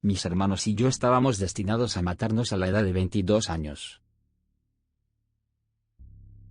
Mis hermanos y yo estábamos destinados a matarnos a la edad de 22 años.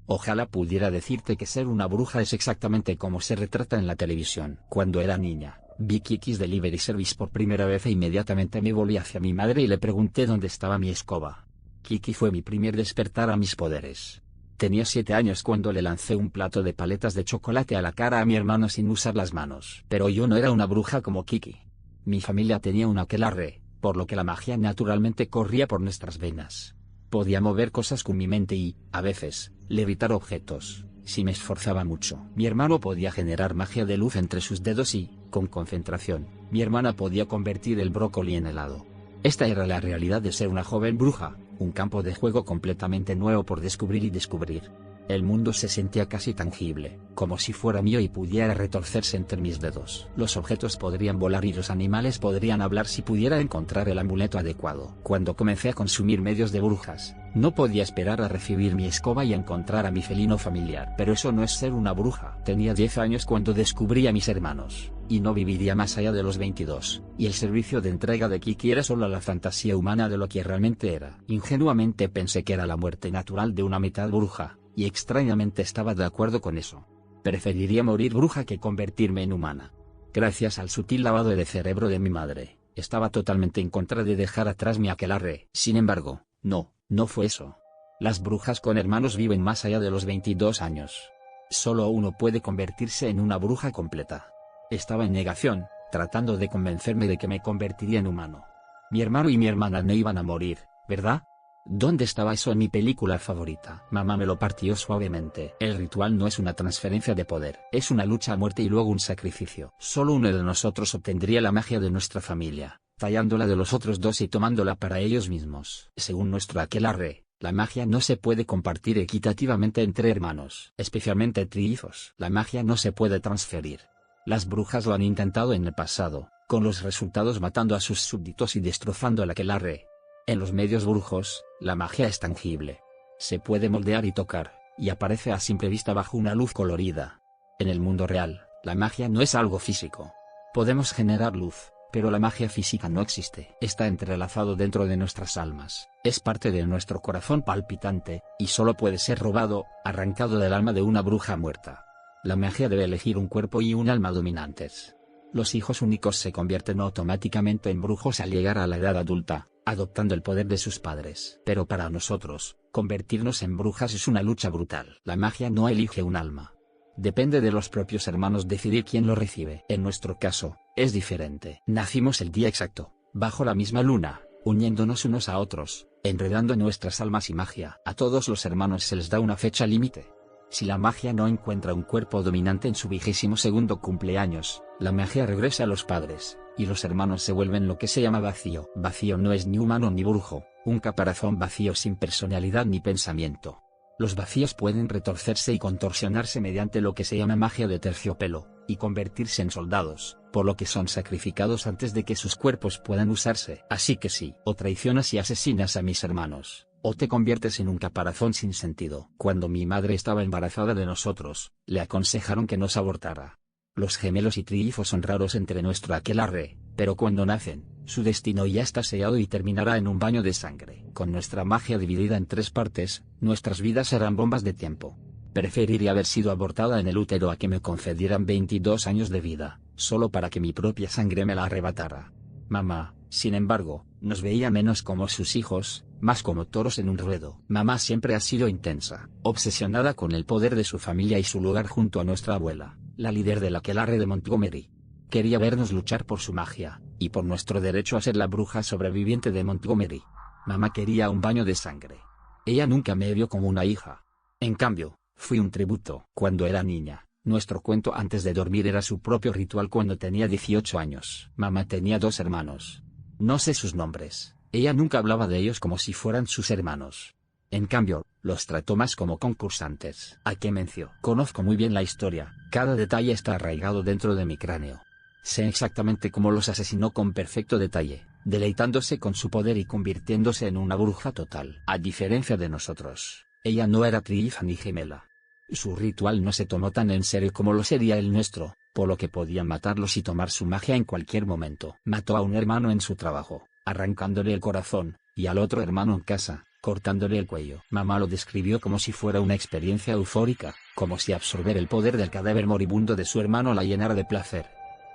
Ojalá pudiera decirte que ser una bruja es exactamente como se retrata en la televisión. Cuando era niña, vi Kiki's Delivery Service por primera vez e inmediatamente me volví hacia mi madre y le pregunté dónde estaba mi escoba. Kiki fue mi primer despertar a mis poderes. Tenía 7 años cuando le lancé un plato de paletas de chocolate a la cara a mi hermano sin usar las manos. Pero yo no era una bruja como Kiki. Mi familia tenía un aquelarre, por lo que la magia naturalmente corría por nuestras venas. Podía mover cosas con mi mente y, a veces, levitar objetos, si me esforzaba mucho. Mi hermano podía generar magia de luz entre sus dedos y, con concentración, mi hermana podía convertir el brócoli en helado. Esta era la realidad de ser una joven bruja, un campo de juego completamente nuevo por descubrir y descubrir. El mundo se sentía casi tangible, como si fuera mío y pudiera retorcerse entre mis dedos. Los objetos podrían volar y los animales podrían hablar si pudiera encontrar el amuleto adecuado. Cuando comencé a consumir medios de brujas, no podía esperar a recibir mi escoba y encontrar a mi felino familiar. Pero eso no es ser una bruja. Tenía 10 años cuando descubrí a mis hermanos, y no viviría más allá de los 22, y el servicio de entrega de Kiki era solo la fantasía humana de lo que realmente era. Ingenuamente pensé que era la muerte natural de una mitad bruja, y extrañamente estaba de acuerdo con eso. Preferiría morir bruja que convertirme en humana. Gracias al sutil lavado de cerebro de mi madre, estaba totalmente en contra de dejar atrás mi aquelarre. Sin embargo, no fue eso. Las brujas con hermanos viven más allá de los 22 años. Solo uno puede convertirse en una bruja completa. Estaba en negación, tratando de convencerme de que me convertiría en humano. Mi hermano y mi hermana no iban a morir, ¿verdad? ¿Dónde estaba eso en mi película favorita? Mamá me lo partió suavemente. El ritual no es una transferencia de poder, es una lucha a muerte y luego un sacrificio. Solo uno de nosotros obtendría la magia de nuestra familia, tallándola de los otros dos y tomándola para ellos mismos. Según nuestro aquelarre, la magia no se puede compartir equitativamente entre hermanos, especialmente trillizos. La magia no se puede transferir. Las brujas lo han intentado en el pasado, con los resultados matando a sus súbditos y destrozando el aquelarre. En los medios brujos, la magia es tangible. Se puede moldear y tocar, y aparece a simple vista bajo una luz colorida. En el mundo real, la magia no es algo físico. Podemos generar luz, pero la magia física no existe. Está entrelazado dentro de nuestras almas, es parte de nuestro corazón palpitante, y solo puede ser robado, arrancado del alma de una bruja muerta. La magia debe elegir un cuerpo y un alma dominantes. Los hijos únicos se convierten automáticamente en brujos al llegar a la edad adulta, adoptando el poder de sus padres. Pero para nosotros, convertirnos en brujas es una lucha brutal. La magia no elige un alma. Depende de los propios hermanos decidir quién lo recibe. En nuestro caso, es diferente. Nacimos el día exacto, bajo la misma luna, uniéndonos unos a otros, enredando nuestras almas y magia. A todos los hermanos se les da una fecha límite. Si la magia no encuentra un cuerpo dominante en su 22º cumpleaños, la magia regresa a los padres, y los hermanos se vuelven lo que se llama vacío. Vacío no es ni humano ni brujo, un caparazón vacío sin personalidad ni pensamiento. Los vacíos pueden retorcerse y contorsionarse mediante lo que se llama magia de terciopelo, y convertirse en soldados, por lo que son sacrificados antes de que sus cuerpos puedan usarse. Así que sí, o traicionas y asesinas a mis hermanos, o te conviertes en un caparazón sin sentido. Cuando mi madre estaba embarazada de nosotros, le aconsejaron que nos abortara. Los gemelos y trillizos son raros entre nuestro aquelarre, pero cuando nacen, su destino ya está sellado y terminará en un baño de sangre. Con nuestra magia dividida en 3 partes, nuestras vidas serán bombas de tiempo. Preferiría haber sido abortada en el útero a que me concedieran 22 años de vida, solo para que mi propia sangre me la arrebatara. Mamá, sin embargo, nos veía menos como sus hijos, más como toros en un ruedo. Mamá siempre ha sido intensa, obsesionada con el poder de su familia y su lugar junto a nuestra abuela, la líder del aquelarre de Montgomery. Quería vernos luchar por su magia, y por nuestro derecho a ser la bruja sobreviviente de Montgomery. Mamá quería un baño de sangre. Ella nunca me vio como una hija. En cambio, fui un tributo. Cuando era niña, nuestro cuento antes de dormir era su propio ritual cuando tenía 18 años. Mamá tenía 2 hermanos. No sé sus nombres. Ella nunca hablaba de ellos como si fueran sus hermanos. En cambio, los trató más como concursantes. ¿A qué mencio? Conozco muy bien la historia, cada detalle está arraigado dentro de mi cráneo. Sé exactamente cómo los asesinó con perfecto detalle, deleitándose con su poder y convirtiéndose en una bruja total. A diferencia de nosotros, ella no era trilliza ni gemela. Su ritual no se tomó tan en serio como lo sería el nuestro, por lo que podían matarlos y tomar su magia en cualquier momento. Mató a un hermano en su trabajo, arrancándole el corazón, y al otro hermano en casa, cortándole el cuello. Mamá lo describió como si fuera una experiencia eufórica, como si absorber el poder del cadáver moribundo de su hermano la llenara de placer.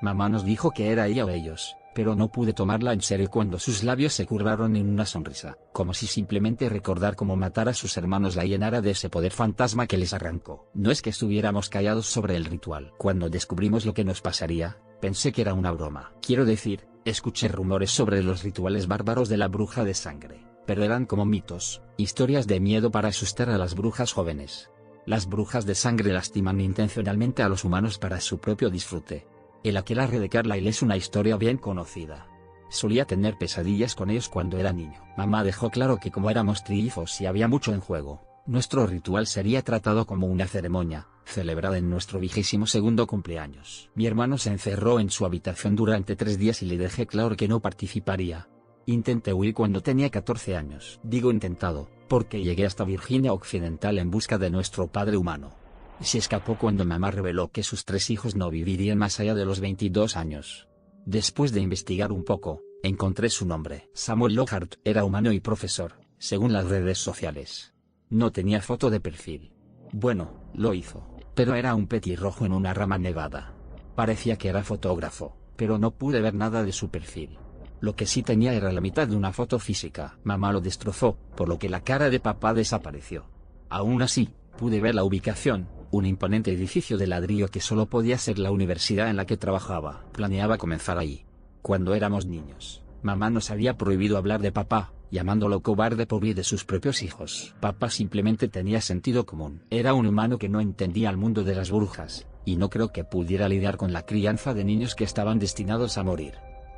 Mamá nos dijo que era ella o ellos, pero no pude tomarla en serio cuando sus labios se curvaron en una sonrisa, como si simplemente recordar cómo matar a sus hermanos la llenara de ese poder fantasma que les arrancó. No es que estuviéramos callados sobre el ritual. Cuando descubrimos lo que nos pasaría, pensé que era una broma. Quiero decir, escuché rumores sobre los rituales bárbaros de la bruja de sangre, pero eran como mitos, historias de miedo para asustar a las brujas jóvenes. Las brujas de sangre lastiman intencionalmente a los humanos para su propio disfrute. El aquelarre de Carlyle es una historia bien conocida. Solía tener pesadillas con ellos cuando era niño. Mamá dejó claro que como éramos trillizos y había mucho en juego, nuestro ritual sería tratado como una ceremonia, celebrada en nuestro 22º cumpleaños. Mi hermano se encerró en su habitación durante 3 días y le dejé claro que no participaría. Intenté huir cuando tenía 14 años. Digo intentado, porque llegué hasta Virginia Occidental en busca de nuestro padre humano. Se escapó cuando mamá reveló que sus 3 hijos no vivirían más allá de los 22 años. Después de investigar un poco, encontré su nombre. Samuel Lockhart era humano y profesor, según las redes sociales. No tenía foto de perfil. Bueno, lo hizo, pero era un petirrojo en una rama nevada. Parecía que era fotógrafo, pero no pude ver nada de su perfil. Lo que sí tenía era la mitad de una foto física. Mamá lo destrozó, por lo que la cara de papá desapareció. Aún así, pude ver la ubicación, un imponente edificio de ladrillo que solo podía ser la universidad en la que trabajaba. Planeaba comenzar ahí. Cuando éramos niños, mamá nos había prohibido hablar de papá, llamándolo cobarde por vida de sus propios hijos. Papá simplemente tenía sentido común. Era un humano que no entendía el mundo de las brujas, y no creo que pudiera lidiar con la crianza de niños que estaban destinados a morir.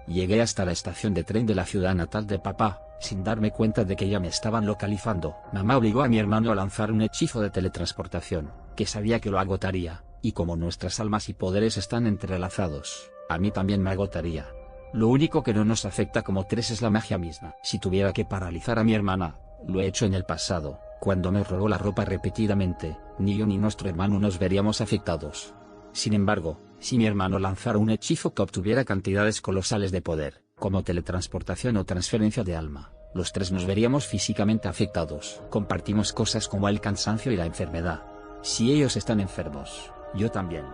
Llegué hasta la estación de tren de la ciudad natal de papá, sin darme cuenta de que ya me estaban localizando. Mamá obligó a mi hermano a lanzar un hechizo de teletransportación, que sabía que lo agotaría, y como nuestras almas y poderes están entrelazados, a mí también me agotaría. Lo único que no nos afecta como 3 es la magia misma. Si tuviera que paralizar a mi hermana, lo he hecho en el pasado, cuando me robó la ropa repetidamente, ni yo ni nuestro hermano nos veríamos afectados. Sin embargo, si mi hermano lanzara un hechizo que obtuviera cantidades colosales de poder, como teletransportación o transferencia de alma, los 3 nos veríamos físicamente afectados. Compartimos cosas como el cansancio y la enfermedad. Si ellos están enfermos, yo también.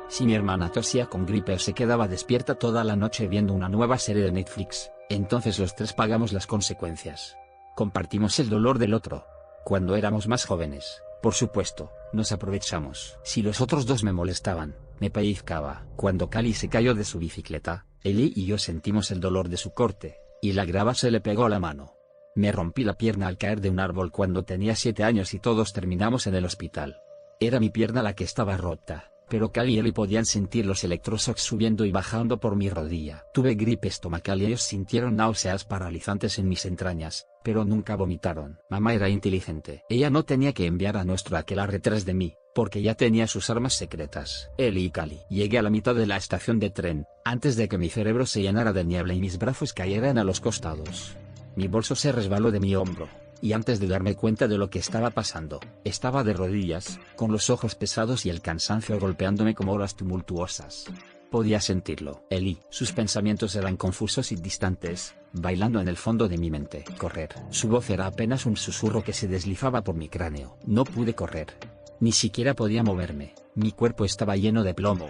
Si mi hermana tosía con gripe o se quedaba despierta toda la noche viendo una nueva serie de Netflix, entonces los 3 pagamos las consecuencias. Compartimos el dolor del otro. Cuando éramos más jóvenes, por supuesto, nos aprovechamos. Si los otros 2 me molestaban, me pellizcaba. Cuando Cali se cayó de su bicicleta, Eli y yo sentimos el dolor de su corte, y la grava se le pegó a la mano. Me rompí la pierna al caer de un árbol cuando tenía 7 años y todos terminamos en el hospital. Era mi pierna la que estaba rota, pero Cali y Eli podían sentir los electroshocks subiendo y bajando por mi rodilla. Tuve gripe estomacal y ellos sintieron náuseas paralizantes en mis entrañas, pero nunca vomitaron. Mamá era inteligente. Ella no tenía que enviar a nuestro aquelarre tras de mí, porque ya tenía sus armas secretas. Eli y Cali. Llegué a la mitad de la estación de tren, antes de que mi cerebro se llenara de niebla y mis brazos cayeran a los costados. Mi bolso se resbaló de mi hombro, y antes de darme cuenta de lo que estaba pasando, estaba de rodillas, con los ojos pesados y el cansancio golpeándome como olas tumultuosas. Podía sentirlo. Eli. Sus pensamientos eran confusos y distantes, bailando en el fondo de mi mente. Correr. Su voz era apenas un susurro que se deslizaba por mi cráneo. No pude correr. Ni siquiera podía moverme. Mi cuerpo estaba lleno de plomo,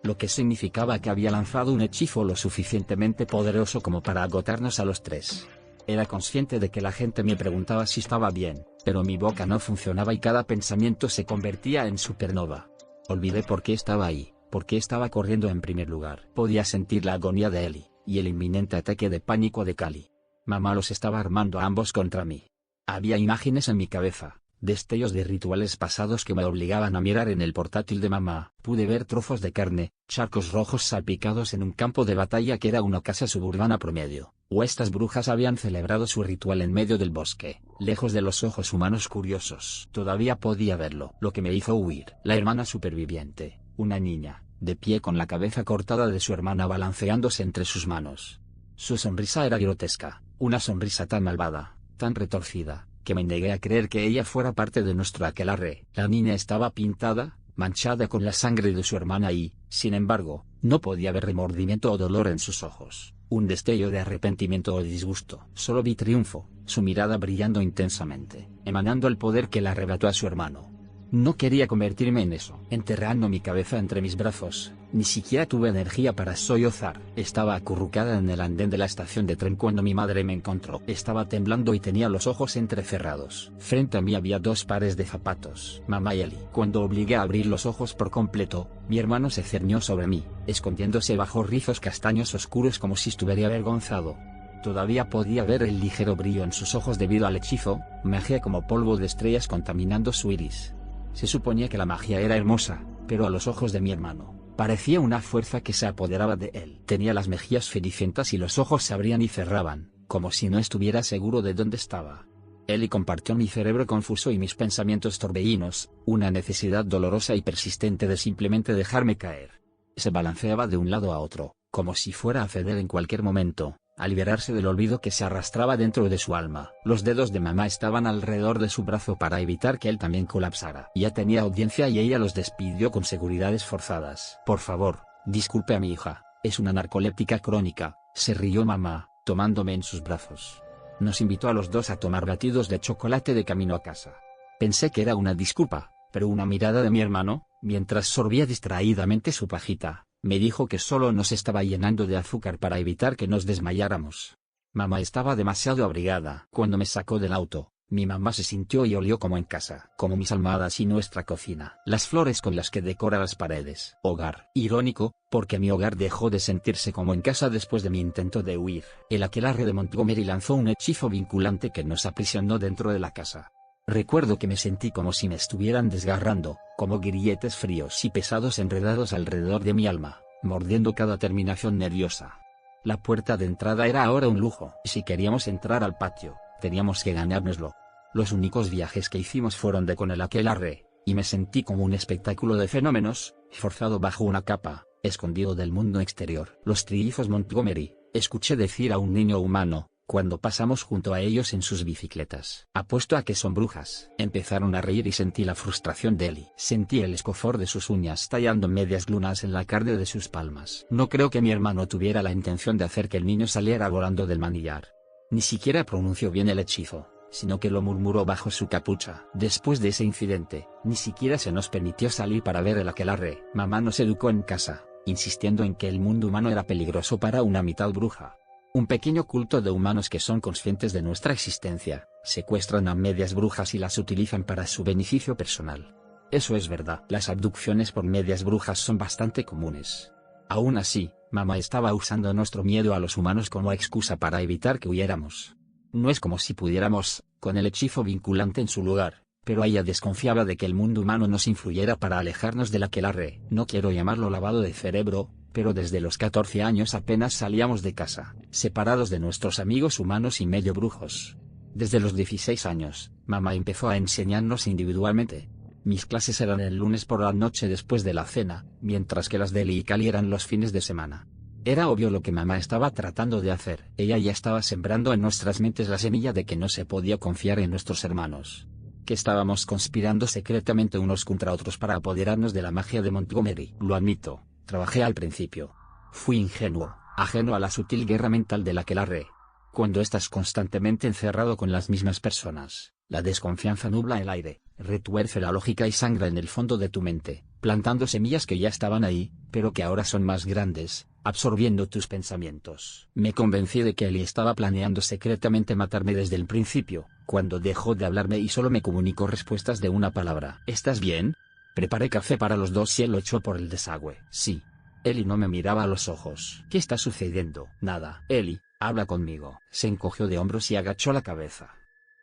lo que significaba que había lanzado un hechizo lo suficientemente poderoso como para agotarnos a los 3. Era consciente de que la gente me preguntaba si estaba bien, pero mi boca no funcionaba y cada pensamiento se convertía en supernova. Olvidé por qué estaba ahí, por qué estaba corriendo en primer lugar. Podía sentir la agonía de Eli, y el inminente ataque de pánico de Cali. Mamá los estaba armando a ambos contra mí. Había imágenes en mi cabeza, destellos de rituales pasados que me obligaban a mirar en el portátil de mamá. Pude ver trozos de carne, charcos rojos salpicados en un campo de batalla que era una casa suburbana promedio. O estas brujas habían celebrado su ritual en medio del bosque, lejos de los ojos humanos curiosos. Todavía podía verlo. Lo que me hizo huir. La hermana superviviente, una niña, de pie con la cabeza cortada de su hermana balanceándose entre sus manos. Su sonrisa era grotesca, una sonrisa tan malvada, tan retorcida, que me negué a creer que ella fuera parte de nuestro aquelarre. La niña estaba pintada, manchada con la sangre de su hermana y, sin embargo, no podía ver remordimiento o dolor en sus ojos, un destello de arrepentimiento o disgusto. Solo vi triunfo, su mirada brillando intensamente, emanando el poder que le arrebató a su hermano. No quería convertirme en eso. Enterrando mi cabeza entre mis brazos, ni siquiera tuve energía para sollozar. Estaba acurrucada en el andén de la estación de tren cuando mi madre me encontró. Estaba temblando y tenía los ojos entrecerrados. Frente a mí había 2 pares de zapatos. Mamá y Eli. Cuando obligué a abrir los ojos por completo, mi hermano se cernió sobre mí, escondiéndose bajo rizos castaños oscuros como si estuviera avergonzado. Todavía podía ver el ligero brillo en sus ojos debido al hechizo, magia como polvo de estrellas contaminando su iris. Se suponía que la magia era hermosa, pero a los ojos de mi hermano, parecía una fuerza que se apoderaba de él. Tenía las mejillas cenicientas y los ojos se abrían y cerraban, como si no estuviera seguro de dónde estaba. Eli compartió mi cerebro confuso y mis pensamientos torbellinos, una necesidad dolorosa y persistente de simplemente dejarme caer. Se balanceaba de un lado a otro, como si fuera a ceder en cualquier momento, a liberarse del olvido que se arrastraba dentro de su alma. Los dedos de mamá estaban alrededor de su brazo para evitar que él también colapsara. Ya tenía audiencia y ella los despidió con seguridades forzadas. Por favor, disculpe a mi hija, es una narcoléptica crónica, se rió mamá, tomándome en sus brazos. Nos invitó a los 2 a tomar batidos de chocolate de camino a casa. Pensé que era una disculpa, pero una mirada de mi hermano, mientras sorbía distraídamente su pajita, me dijo que solo nos estaba llenando de azúcar para evitar que nos desmayáramos. Mamá estaba demasiado abrigada. Cuando me sacó del auto, mi mamá se sintió y olió como en casa, como mis almohadas y nuestra cocina, las flores con las que decora las paredes. Hogar. Irónico, porque mi hogar dejó de sentirse como en casa después de mi intento de huir. El aquelarre de Montgomery lanzó un hechizo vinculante que nos aprisionó dentro de la casa. Recuerdo que me sentí como si me estuvieran desgarrando, como grilletes fríos y pesados enredados alrededor de mi alma, mordiendo cada terminación nerviosa. La puerta de entrada era ahora un lujo. Si queríamos entrar al patio, teníamos que ganárnoslo. Los únicos viajes que hicimos fueron de con el aquelarre, y me sentí como un espectáculo de fenómenos, forzado bajo una capa, escondido del mundo exterior. Los trillizos Montgomery, escuché decir a un niño humano, cuando pasamos junto a ellos en sus bicicletas. Apuesto a que son brujas. Empezaron a reír y sentí la frustración de Eli. Sentí el escozor de sus uñas tallando medias lunas en la carne de sus palmas. No creo que mi hermano tuviera la intención de hacer que el niño saliera volando del manillar. Ni siquiera pronunció bien el hechizo, sino que lo murmuró bajo su capucha. Después de ese incidente, ni siquiera se nos permitió salir para ver el aquelarre. Mamá nos educó en casa, insistiendo en que el mundo humano era peligroso para una mitad bruja. Un pequeño culto de humanos que son conscientes de nuestra existencia, secuestran a medias brujas y las utilizan para su beneficio personal. Eso es verdad. Las abducciones por medias brujas son bastante comunes. Aún así, mamá estaba usando nuestro miedo a los humanos como excusa para evitar que huyéramos. No es como si pudiéramos, con el hechizo vinculante en su lugar, pero ella desconfiaba de que el mundo humano nos influyera para alejarnos del aquelarre. No quiero llamarlo lavado de cerebro, pero desde los 14 años apenas salíamos de casa, separados de nuestros amigos humanos y medio brujos. Desde los 16 años, mamá empezó a enseñarnos individualmente. Mis clases eran el lunes por la noche después de la cena, mientras que las de Eli y Cali eran los fines de semana. Era obvio lo que mamá estaba tratando de hacer. Ella ya estaba sembrando en nuestras mentes la semilla de que no se podía confiar en nuestros hermanos. Que estábamos conspirando secretamente unos contra otros para apoderarnos de la magia de Montgomery. Lo admito. Trabajé al principio. Fui ingenuo, ajeno a la sutil guerra mental del aquelarre. Cuando estás constantemente encerrado con las mismas personas, la desconfianza nubla el aire, retuerce la lógica y sangra en el fondo de tu mente, plantando semillas que ya estaban ahí, pero que ahora son más grandes, absorbiendo tus pensamientos. Me convencí de que Eli estaba planeando secretamente matarme desde el principio, cuando dejó de hablarme y solo me comunicó respuestas de una palabra. ¿Estás bien? Preparé café para los 2 y él lo echó por el desagüe. Sí. Eli no me miraba a los ojos. ¿Qué está sucediendo? Nada. Eli, habla conmigo. Se encogió de hombros y agachó la cabeza.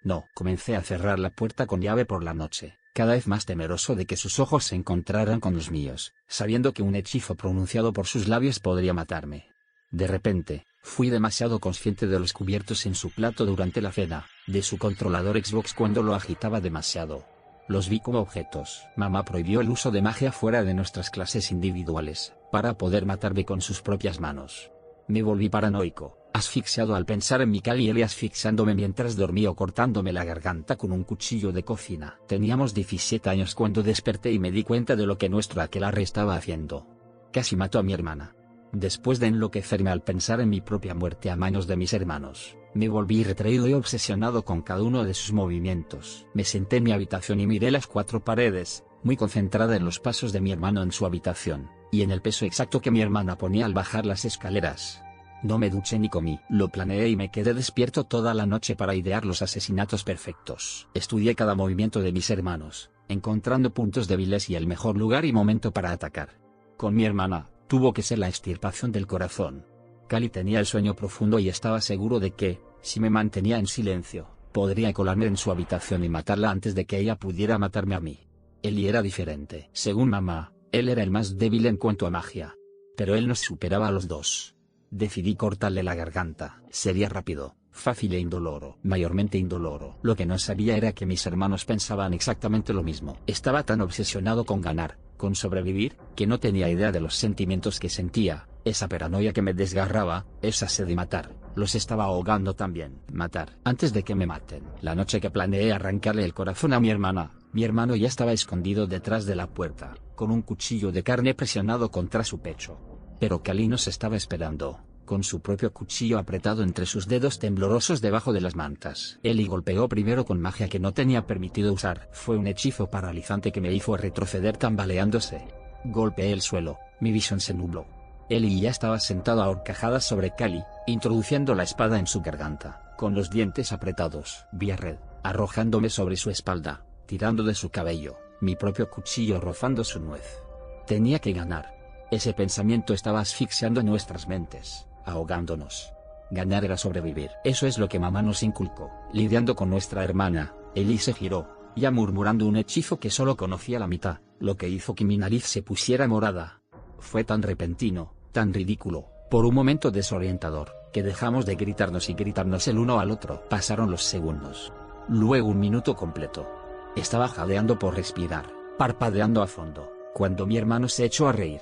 No. Comencé a cerrar la puerta con llave por la noche, cada vez más temeroso de que sus ojos se encontraran con los míos, sabiendo que un hechizo pronunciado por sus labios podría matarme. De repente, fui demasiado consciente de los cubiertos en su plato durante la cena, de su controlador Xbox cuando lo agitaba demasiado. Los vi como objetos. Mamá prohibió el uso de magia fuera de nuestras clases individuales, para poder matarme con sus propias manos. Me volví paranoico, asfixiado al pensar en mi Cali y Eli asfixiándome mientras dormía o cortándome la garganta con un cuchillo de cocina. Teníamos 17 años cuando desperté y me di cuenta de lo que nuestro aquelarre estaba haciendo. Casi mató a mi hermana. Después de enloquecerme al pensar en mi propia muerte a manos de mis hermanos, me volví retraído y obsesionado con cada uno de sus movimientos. Me senté en mi habitación y miré las 4 paredes, muy concentrada en los pasos de mi hermano en su habitación, y en el peso exacto que mi hermana ponía al bajar las escaleras. No me duché ni comí. Lo planeé y me quedé despierto toda la noche para idear los asesinatos perfectos. Estudié cada movimiento de mis hermanos, encontrando puntos débiles y el mejor lugar y momento para atacar. Con mi hermana, tuvo que ser la extirpación del corazón. Cali tenía el sueño profundo y estaba seguro de que, si me mantenía en silencio, podría colarme en su habitación y matarla antes de que ella pudiera matarme a mí. Eli era diferente. Según mamá, él era el más débil en cuanto a magia. Pero él nos superaba a los dos. Decidí cortarle la garganta. Sería rápido, fácil e indoloro. Mayormente indoloro. Lo que no sabía era que mis hermanos pensaban exactamente lo mismo. Estaba tan obsesionado con ganar, con sobrevivir, que no tenía idea de los sentimientos que sentía, esa paranoia que me desgarraba, esa sed de matar. Los estaba ahogando también. Matar. Antes de que me maten. La noche que planeé arrancarle el corazón a mi hermana, mi hermano ya estaba escondido detrás de la puerta, con un cuchillo de carne presionado contra su pecho. Pero Cali nos estaba esperando, con su propio cuchillo apretado entre sus dedos temblorosos debajo de las mantas. Eli golpeó primero con magia que no tenía permitido usar. Fue un hechizo paralizante que me hizo retroceder tambaleándose. Golpeé el suelo, mi visión se nubló. Eli ya estaba sentado a horcajadas sobre Cali, introduciendo la espada en su garganta, con los dientes apretados. Vi a Red, arrojándome sobre su espalda, tirando de su cabello, mi propio cuchillo rozando su nuez. Tenía que ganar. Ese pensamiento estaba asfixiando nuestras mentes, ahogándonos. Ganar era sobrevivir. Eso es lo que mamá nos inculcó. Lidiando con nuestra hermana, Eli se giró, ya murmurando un hechizo que solo conocía la mitad, lo que hizo que mi nariz se pusiera morada. Fue tan repentino, tan ridículo, por un momento desorientador, que dejamos de gritarnos y gritarnos el uno al otro. Pasaron los segundos. Luego un minuto completo. Estaba jadeando por respirar, parpadeando a fondo, cuando mi hermano se echó a reír.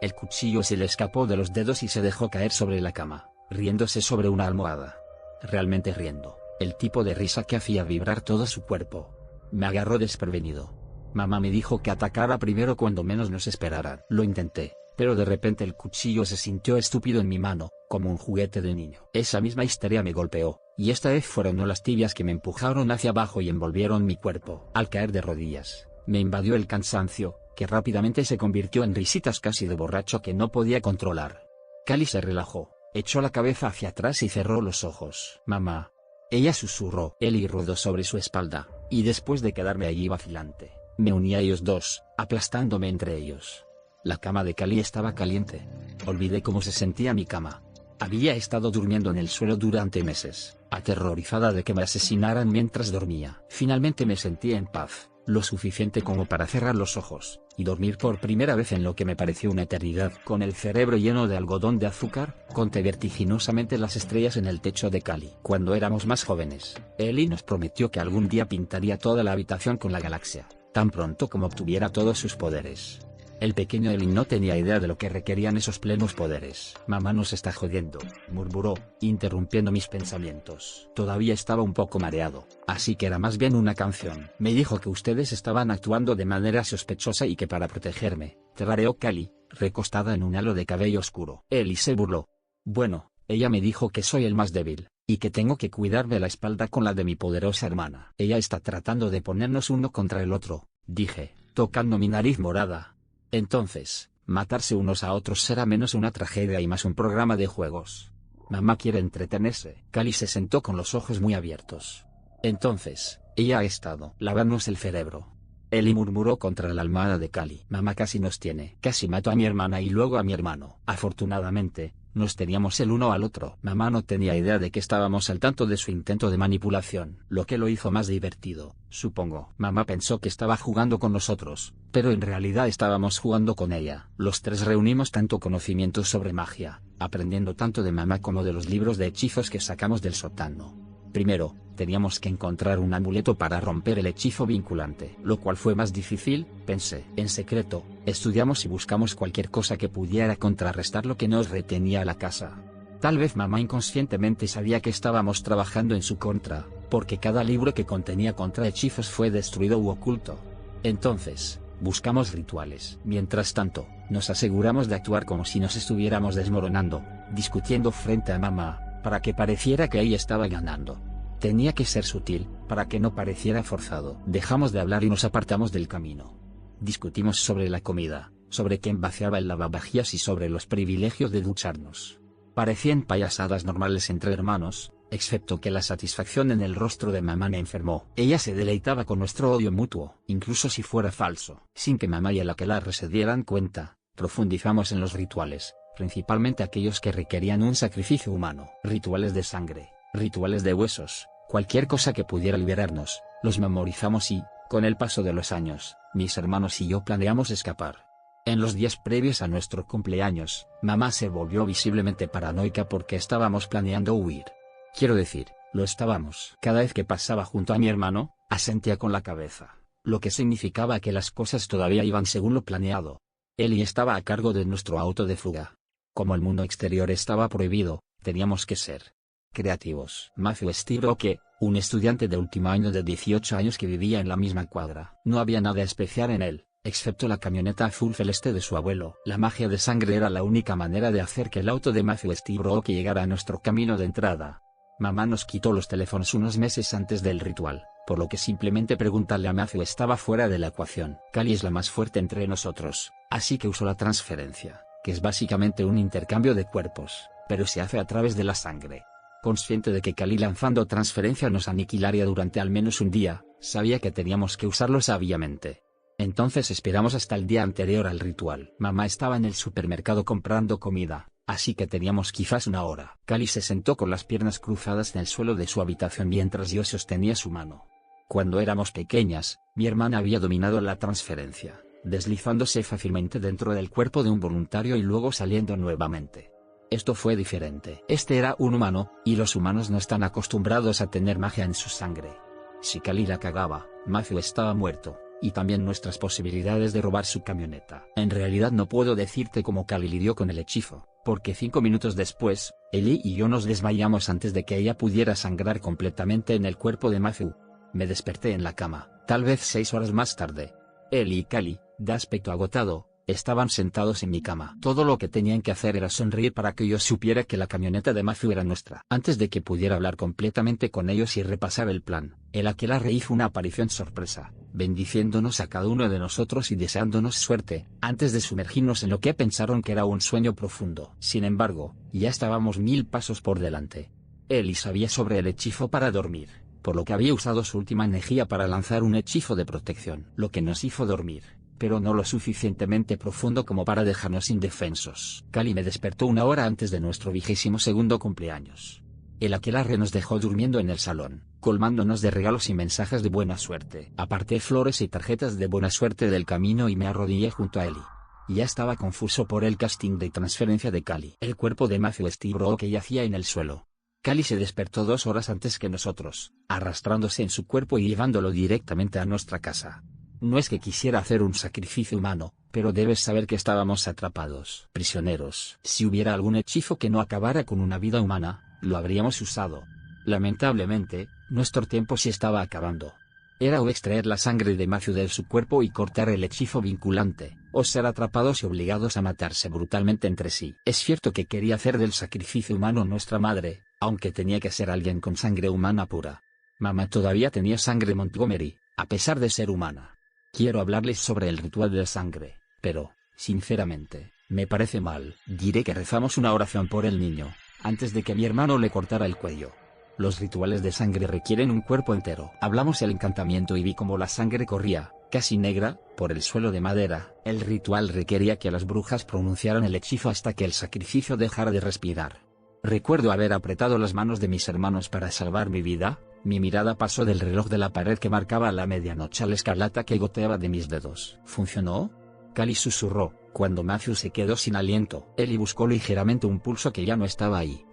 El cuchillo se le escapó de los dedos y se dejó caer sobre la cama, riéndose sobre una almohada. Realmente riendo, el tipo de risa que hacía vibrar todo su cuerpo. Me agarró desprevenido. Mamá me dijo que atacara primero cuando menos nos esperaran. Lo intenté, pero de repente el cuchillo se sintió estúpido en mi mano, como un juguete de niño. Esa misma histeria me golpeó, y esta vez fueron no las tibias que me empujaron hacia abajo y envolvieron mi cuerpo. Al caer de rodillas, me invadió el cansancio, que rápidamente se convirtió en risitas casi de borracho que no podía controlar. Cali se relajó, echó la cabeza hacia atrás y cerró los ojos. Mamá. Ella susurró. Eli rodó sobre su espalda, y después de quedarme allí vacilante, me uní a ellos dos, aplastándome entre ellos. La cama de Cali estaba caliente. Olvidé cómo se sentía mi cama. Había estado durmiendo en el suelo durante meses, aterrorizada de que me asesinaran mientras dormía. Finalmente me sentí en paz, lo suficiente como para cerrar los ojos, y dormir por primera vez en lo que me pareció una eternidad. Con el cerebro lleno de algodón de azúcar, conté vertiginosamente las estrellas en el techo de Cali. Cuando éramos más jóvenes, Eli nos prometió que algún día pintaría toda la habitación con la galaxia, tan pronto como obtuviera todos sus poderes. El pequeño Eli no tenía idea de lo que requerían esos plenos poderes. Mamá nos está jodiendo, murmuró, interrumpiendo mis pensamientos. Todavía estaba un poco mareado, así que era más bien una canción. Me dijo que ustedes estaban actuando de manera sospechosa y que para protegerme, tarareó Cali, recostada en un halo de cabello oscuro. Eli se burló. Bueno, ella me dijo que soy el más débil, y que tengo que cuidarme la espalda con la de mi poderosa hermana. Ella está tratando de ponernos uno contra el otro, dije, tocando mi nariz morada. Entonces, matarse unos a otros será menos una tragedia y más un programa de juegos. Mamá quiere entretenerse. Cali se sentó con los ojos muy abiertos. Entonces, ella ha estado lavarnos el cerebro. Eli murmuró contra la almohada de Cali. Mamá casi nos tiene. Casi mató a mi hermana y luego a mi hermano. Afortunadamente, nos teníamos el uno al otro. Mamá no tenía idea de que estábamos al tanto de su intento de manipulación, lo que lo hizo más divertido, supongo. Mamá pensó que estaba jugando con nosotros, pero en realidad estábamos jugando con ella. Los tres reunimos tanto conocimiento sobre magia, aprendiendo tanto de mamá como de los libros de hechizos que sacamos del sótano. Primero, teníamos que encontrar un amuleto para romper el hechizo vinculante, lo cual fue más difícil, pensé. En secreto, estudiamos y buscamos cualquier cosa que pudiera contrarrestar lo que nos retenía a la casa. Tal vez mamá inconscientemente sabía que estábamos trabajando en su contra, porque cada libro que contenía contrahechizos fue destruido u oculto. Entonces, buscamos rituales. Mientras tanto, nos aseguramos de actuar como si nos estuviéramos desmoronando, discutiendo frente a mamá, para que pareciera que ella estaba ganando. Tenía que ser sutil, para que no pareciera forzado. Dejamos de hablar y nos apartamos del camino. Discutimos sobre la comida, sobre quién vaciaba el lavavajillas y sobre los privilegios de ducharnos. Parecían payasadas normales entre hermanos, excepto que la satisfacción en el rostro de mamá me enfermó. Ella se deleitaba con nuestro odio mutuo, incluso si fuera falso. Sin que mamá y el aquelarre se dieran cuenta, profundizamos en los rituales, principalmente aquellos que requerían un sacrificio humano. Rituales de sangre, rituales de huesos, cualquier cosa que pudiera liberarnos, los memorizamos y, con el paso de los años, mis hermanos y yo planeamos escapar. En los días previos a nuestro cumpleaños, mamá se volvió visiblemente paranoica porque estábamos planeando huir. Quiero decir, lo estábamos. Cada vez que pasaba junto a mi hermano, asentía con la cabeza, lo que significaba que las cosas todavía iban según lo planeado. Ellie estaba a cargo de nuestro auto de fuga. Como el mundo exterior estaba prohibido, teníamos que ser creativos. Matthew Steve Roque, un estudiante de último año de 18 años que vivía en la misma cuadra. No había nada especial en él, excepto la camioneta azul celeste de su abuelo. La magia de sangre era la única manera de hacer que el auto de Matthew Steve Roque llegara a nuestro camino de entrada. Mamá nos quitó los teléfonos unos meses antes del ritual, por lo que simplemente preguntarle a Matthew estaba fuera de la ecuación. Callie es la más fuerte entre nosotros, así que usó la transferencia, que es básicamente un intercambio de cuerpos, pero se hace a través de la sangre. Consciente de que Callie lanzando transferencia nos aniquilaría durante al menos un día, sabía que teníamos que usarlo sabiamente. Entonces esperamos hasta el día anterior al ritual. Mamá estaba en el supermercado comprando comida, así que teníamos quizás una hora. Callie se sentó con las piernas cruzadas en el suelo de su habitación mientras yo sostenía su mano. Cuando éramos pequeñas, mi hermana había dominado la transferencia, deslizándose fácilmente dentro del cuerpo de un voluntario y luego saliendo nuevamente. Esto fue diferente. Este era un humano, y los humanos no están acostumbrados a tener magia en su sangre. Si Callie la cagaba, Matthew estaba muerto, y también nuestras posibilidades de robar su camioneta. En realidad no puedo decirte cómo Callie lidió con el hechizo, porque 5 minutos después, Ellie y yo nos desmayamos antes de que ella pudiera sangrar completamente en el cuerpo de Matthew. Me desperté en la cama, tal vez 6 horas más tarde. Ellie y Callie, de aspecto agotado, estaban sentados en mi cama. Todo lo que tenían que hacer era sonreír para que yo supiera que la camioneta de Matthew era nuestra. Antes de que pudiera hablar completamente con ellos y repasar el plan, el aquelarre hizo una aparición sorpresa, bendiciéndonos a cada uno de nosotros y deseándonos suerte, antes de sumergirnos en lo que pensaron que era un sueño profundo. Sin embargo, ya estábamos 1000 pasos por delante. Ellie sabía sobre el hechizo para dormir, por lo que había usado su última energía para lanzar un hechizo de protección, lo que nos hizo dormir, pero no lo suficientemente profundo como para dejarnos indefensos. Callie me despertó 1 hora antes de nuestro 22º cumpleaños. El aquelarre nos dejó durmiendo en el salón, colmándonos de regalos y mensajes de buena suerte. Aparté flores y tarjetas de buena suerte del camino y me arrodillé junto a Ellie. Ya estaba confuso por el casting de transferencia de Callie. El cuerpo de Matthew Steve Roque yacía en el suelo. Callie se despertó 2 horas antes que nosotros, arrastrándose en su cuerpo y llevándolo directamente a nuestra casa. No es que quisiera hacer un sacrificio humano, pero debes saber que estábamos atrapados, prisioneros. Si hubiera algún hechizo que no acabara con una vida humana, lo habríamos usado. Lamentablemente, nuestro tiempo se estaba acabando. Era o extraer la sangre de Matthew de su cuerpo y cortar el hechizo vinculante, o ser atrapados y obligados a matarse brutalmente entre sí. Es cierto que quería hacer del sacrificio humano nuestra madre, aunque tenía que ser alguien con sangre humana pura. Mamá todavía tenía sangre Montgomery, a pesar de ser humana. Quiero hablarles sobre el ritual de la sangre, pero, sinceramente, me parece mal. Diré que rezamos una oración por el niño, antes de que mi hermano le cortara el cuello. Los rituales de sangre requieren un cuerpo entero. Hablamos el encantamiento y vi cómo la sangre corría, casi negra, por el suelo de madera. El ritual requería que las brujas pronunciaran el hechizo hasta que el sacrificio dejara de respirar. Recuerdo haber apretado las manos de mis hermanos para salvar mi vida. Mi mirada pasó del reloj de la pared que marcaba la medianoche a la escarlata que goteaba de mis dedos. ¿Funcionó? Callie susurró, cuando Matthew se quedó sin aliento. Ellie buscó ligeramente un pulso que ya no estaba ahí.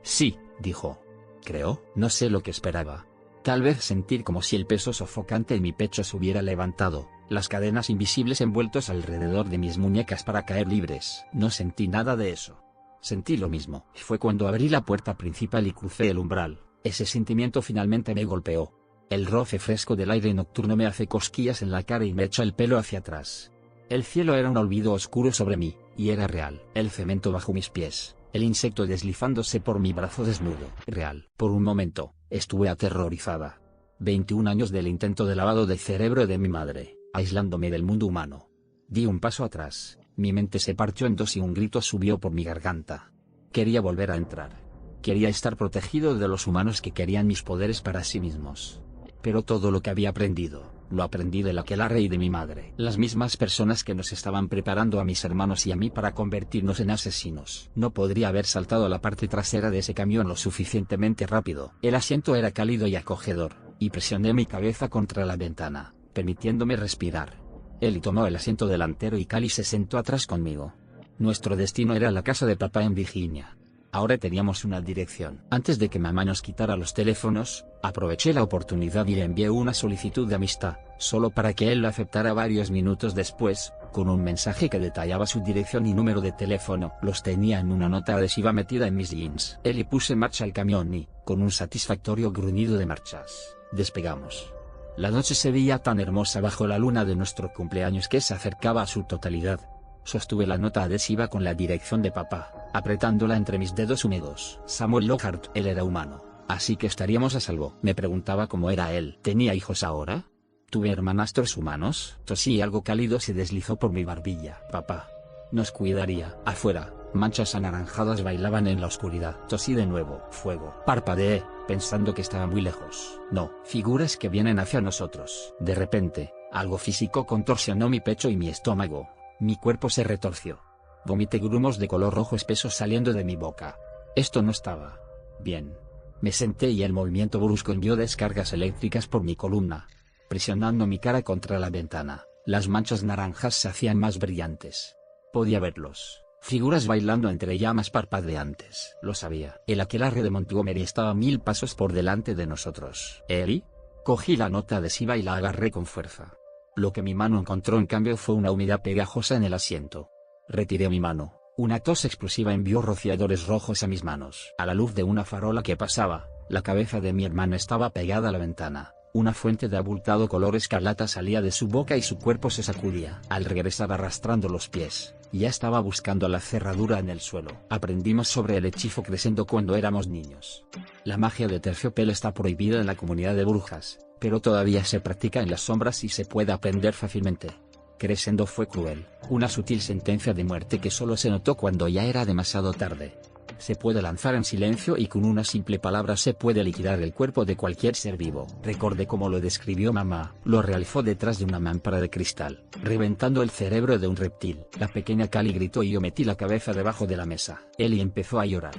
Sí, dijo. Creo. No sé lo que esperaba. Tal vez sentir como si el peso sofocante en mi pecho se hubiera levantado, las cadenas invisibles envueltos alrededor de mis muñecas para caer libres. No sentí nada de eso. Sentí lo mismo. Fue cuando abrí la puerta principal y crucé el umbral. Ese sentimiento finalmente me golpeó. El roce fresco del aire nocturno me hace cosquillas en la cara y me echa el pelo hacia atrás. El cielo era un olvido oscuro sobre mí, y era real. El cemento bajo mis pies, el insecto deslizándose por mi brazo desnudo. Real. Por un momento, estuve aterrorizada. 21 años del intento de lavado de cerebro de mi madre, aislándome del mundo humano. Di un paso atrás, mi mente se partió en dos y un grito subió por mi garganta. Quería volver a entrar. Quería estar protegido de los humanos que querían mis poderes para sí mismos. Pero todo lo que había aprendido, lo aprendí del aquelarre y de mi madre. Las mismas personas que nos estaban preparando a mis hermanos y a mí para convertirnos en asesinos. No podría haber saltado a la parte trasera de ese camión lo suficientemente rápido. El asiento era cálido y acogedor, y presioné mi cabeza contra la ventana, permitiéndome respirar. Eli tomó el asiento delantero y Cali se sentó atrás conmigo. Nuestro destino era la casa de papá en Virginia. Ahora teníamos una dirección. Antes de que mamá nos quitara los teléfonos, aproveché la oportunidad y le envié una solicitud de amistad, solo para que él la aceptara varios minutos después, con un mensaje que detallaba su dirección y número de teléfono. Los tenía en una nota adhesiva metida en mis jeans. Eli puse en marcha el camión y, con un satisfactorio gruñido de marchas, despegamos. La noche se veía tan hermosa bajo la luna de nuestro cumpleaños que se acercaba a su totalidad. Sostuve la nota adhesiva con la dirección de papá, apretándola entre mis dedos húmedos. Samuel Lockhart, él era humano, así que estaríamos a salvo. Me preguntaba cómo era él. ¿Tenía hijos ahora? ¿Tuve hermanastros humanos? Tosí y algo cálido se deslizó por mi barbilla. Papá nos cuidaría. Afuera, manchas anaranjadas bailaban en la oscuridad. Tosí de nuevo. Fuego. Parpadeé, pensando que estaba muy lejos. No, figuras que vienen hacia nosotros. De repente, algo físico contorsionó mi pecho y mi estómago. Mi cuerpo se retorció. Vomité grumos de color rojo espeso saliendo de mi boca. Esto no estaba bien. Me senté y el movimiento brusco envió descargas eléctricas por mi columna, presionando mi cara contra la ventana. Las manchas naranjas se hacían más brillantes. Podía verlos. Figuras bailando entre llamas parpadeantes. Lo sabía. El aquelarre de Montgomery estaba 1000 pasos por delante de nosotros. ¿Eli? Cogí la nota adhesiva y la agarré con fuerza. Lo que mi mano encontró en cambio fue una humedad pegajosa en el asiento. Retiré mi mano. Una tos explosiva envió rociadores rojos a mis manos. A la luz de una farola que pasaba, la cabeza de mi hermano estaba pegada a la ventana. Una fuente de abultado color escarlata salía de su boca y su cuerpo se sacudía. Al regresar arrastrando los pies, ya estaba buscando la cerradura en el suelo. Aprendimos sobre el hechizo creciendo cuando éramos niños. La magia de terciopelo está prohibida en la comunidad de brujas, pero todavía se practica en las sombras y se puede aprender fácilmente. Crescendo fue cruel, una sutil sentencia de muerte que solo se notó cuando ya era demasiado tarde. Se puede lanzar en silencio y con una simple palabra se puede liquidar el cuerpo de cualquier ser vivo. Recordé cómo lo describió mamá. Lo realizó detrás de una mámpara de cristal, reventando el cerebro de un reptil. La pequeña Cali gritó y yo metí la cabeza debajo de la mesa. Eli empezó a llorar.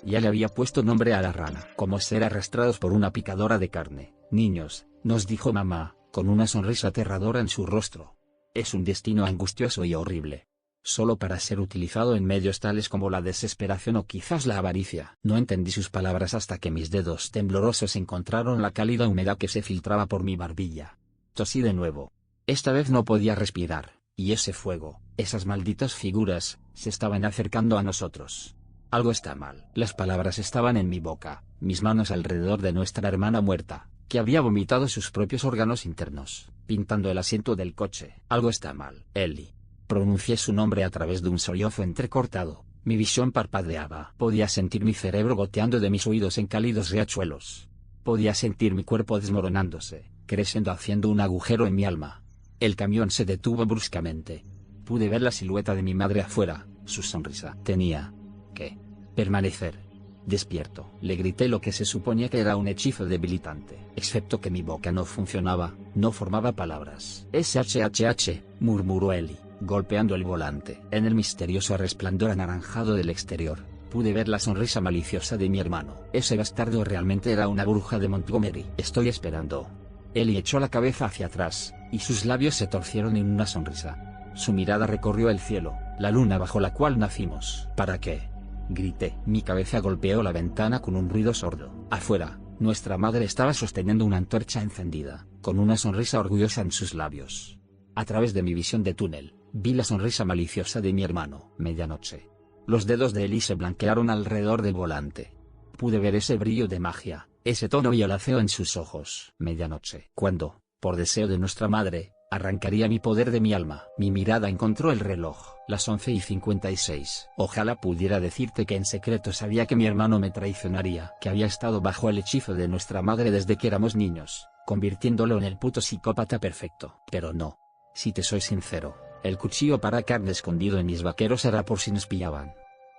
Ya le había puesto nombre a la rana. Como ser arrastrados por una picadora de carne. Niños, nos dijo mamá, con una sonrisa aterradora en su rostro. Es un destino angustioso y horrible. Solo para ser utilizado en medios tales como la desesperación o quizás la avaricia. No entendí sus palabras hasta que mis dedos temblorosos encontraron la cálida humedad que se filtraba por mi barbilla. Tosí de nuevo. Esta vez no podía respirar, y ese fuego, esas malditas figuras, se estaban acercando a nosotros. Algo está mal. Las palabras estaban en mi boca, mis manos alrededor de nuestra hermana muerta, que había vomitado sus propios órganos internos, pintando el asiento del coche. Algo está mal. Eli. Pronuncié su nombre a través de un sollozo entrecortado. Mi visión parpadeaba. Podía sentir mi cerebro goteando de mis oídos en cálidos riachuelos. Podía sentir mi cuerpo desmoronándose, creciendo haciendo un agujero en mi alma. El camión se detuvo bruscamente. Pude ver la silueta de mi madre afuera, su sonrisa. Tenía que permanecer despierto. Le grité lo que se suponía que era un hechizo debilitante. Excepto que mi boca no funcionaba, no formaba palabras. SHHH, murmuró Eli, golpeando el volante. En el misterioso resplandor anaranjado del exterior, pude ver la sonrisa maliciosa de mi hermano. Ese bastardo realmente era una bruja de Montgomery. Estoy esperando. Eli echó la cabeza hacia atrás, y sus labios se torcieron en una sonrisa. Su mirada recorrió el cielo, la luna bajo la cual nacimos. ¿Para qué? Grité. Mi cabeza golpeó la ventana con un ruido sordo. Afuera, nuestra madre estaba sosteniendo una antorcha encendida, con una sonrisa orgullosa en sus labios. A través de mi visión de túnel, vi la sonrisa maliciosa de mi hermano. Medianoche. Los dedos de Eli se blanquearon alrededor del volante. Pude ver ese brillo de magia, ese tono violáceo en sus ojos. Medianoche. Cuando, por deseo de nuestra madre, arrancaría mi poder de mi alma. Mi mirada encontró el reloj, las 11:56. Ojalá pudiera decirte que en secreto sabía que mi hermano me traicionaría, que había estado bajo el hechizo de nuestra madre desde que éramos niños, convirtiéndolo en el puto psicópata perfecto. Pero no. Si te soy sincero, el cuchillo para carne escondido en mis vaqueros era por si nos pillaban.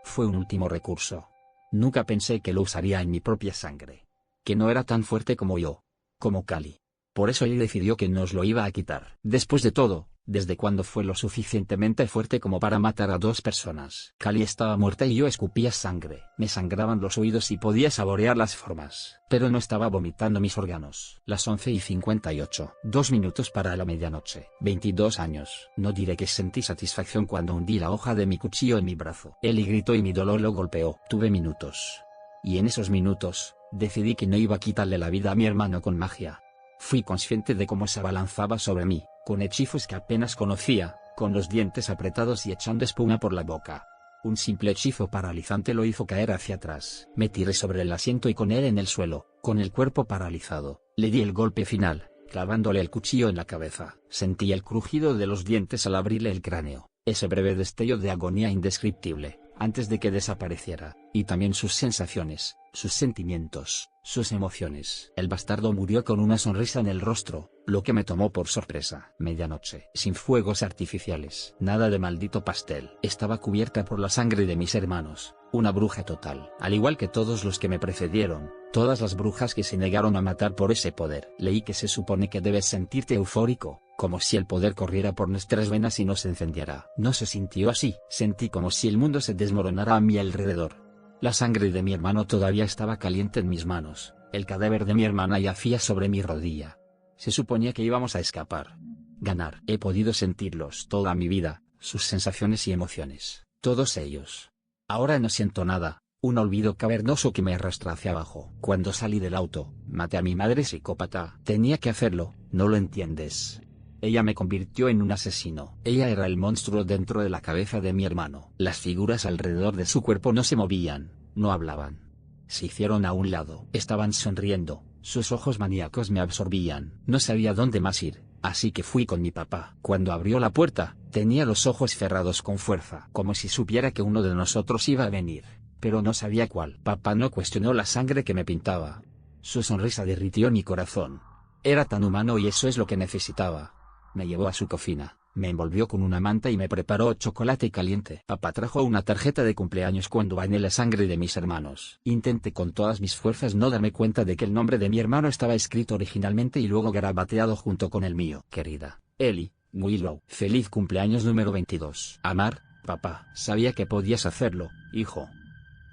Fue un último recurso. Nunca pensé que lo usaría en mi propia sangre. Que no era tan fuerte como yo. Como Cali. Por eso él decidió que nos lo iba a quitar. Después de todo, ¿desde cuándo fue lo suficientemente fuerte como para matar a 2 personas? Cali estaba muerta y yo escupía sangre. Me sangraban los oídos y podía saborear las formas. Pero no estaba vomitando mis órganos. Las 11:58. 2 minutos para la medianoche. 22 años. No diré que sentí satisfacción cuando hundí la hoja de mi cuchillo en mi brazo. Eli gritó y mi dolor lo golpeó. Tuve minutos. Y en esos minutos, decidí que no iba a quitarle la vida a mi hermano con magia. Fui consciente de cómo se abalanzaba sobre mí, con hechizos que apenas conocía, con los dientes apretados y echando espuma por la boca. Un simple hechizo paralizante lo hizo caer hacia atrás. Me tiré sobre el asiento y con él en el suelo, con el cuerpo paralizado, le di el golpe final, clavándole el cuchillo en la cabeza. Sentí el crujido de los dientes al abrirle el cráneo, ese breve destello de agonía indescriptible, antes de que desapareciera, y también sus sensaciones, sus sentimientos, sus emociones. El bastardo murió con una sonrisa en el rostro, lo que me tomó por sorpresa. Medianoche. Sin fuegos artificiales. Nada de maldito pastel. Estaba cubierta por la sangre de mis hermanos. Una bruja total. Al igual que todos los que me precedieron, todas las brujas que se negaron a matar por ese poder. Leí que se supone que debes sentirte eufórico, como si el poder corriera por nuestras venas y nos encendiera. No se sintió así. Sentí como si el mundo se desmoronara a mi alrededor. La sangre de mi hermano todavía estaba caliente en mis manos, el cadáver de mi hermana yacía sobre mi rodilla. Se suponía que íbamos a escapar. Ganar. He podido sentirlos toda mi vida, sus sensaciones y emociones, todos ellos. Ahora no siento nada, un olvido cavernoso que me arrastra hacia abajo. Cuando salí del auto, maté a mi madre psicópata. Tenía que hacerlo, ¿no lo entiendes? Ella me convirtió en un asesino. Ella era el monstruo dentro de la cabeza de mi hermano. Las figuras alrededor de su cuerpo no se movían, no hablaban. Se hicieron a un lado. Estaban sonriendo, sus ojos maníacos me absorbían. No sabía dónde más ir, así que fui con mi papá. Cuando abrió la puerta, tenía los ojos cerrados con fuerza, como si supiera que uno de nosotros iba a venir, pero no sabía cuál. Papá no cuestionó la sangre que me pintaba. Su sonrisa derritió mi corazón. Era tan humano y eso es lo que necesitaba. Me llevó a su cocina, me envolvió con una manta y me preparó chocolate caliente. Papá trajo una tarjeta de cumpleaños cuando bañé la sangre de mis hermanos. Intenté con todas mis fuerzas no darme cuenta de que el nombre de mi hermano estaba escrito originalmente y luego garabateado junto con el mío. Querida Eli, Willow, feliz cumpleaños número 22. Amar, papá. Sabía que podías hacerlo, hijo.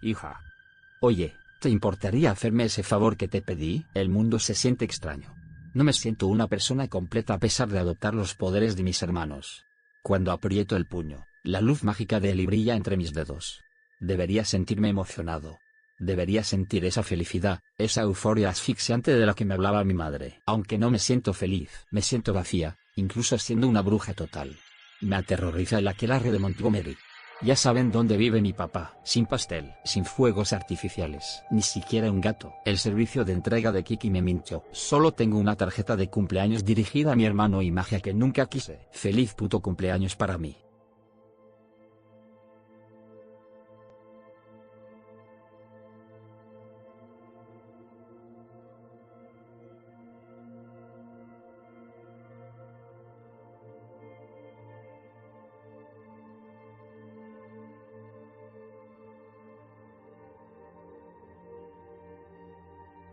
Hija. Oye, ¿te importaría hacerme ese favor que te pedí? El mundo se siente extraño. No me siento una persona completa a pesar de adoptar los poderes de mis hermanos. Cuando aprieto el puño, la luz mágica de Eli brilla entre mis dedos. Debería sentirme emocionado. Debería sentir esa felicidad, esa euforia asfixiante de la que me hablaba mi madre. Aunque no me siento feliz, me siento vacía, incluso siendo una bruja total. Me aterroriza el aquelarre de Montgomery. Ya saben dónde vive mi papá. Sin pastel, sin fuegos artificiales, ni siquiera un gato. El servicio de entrega de Kiki me mintió. Solo tengo una tarjeta de cumpleaños dirigida a mi hermano y magia que nunca quise. Feliz puto cumpleaños para mí.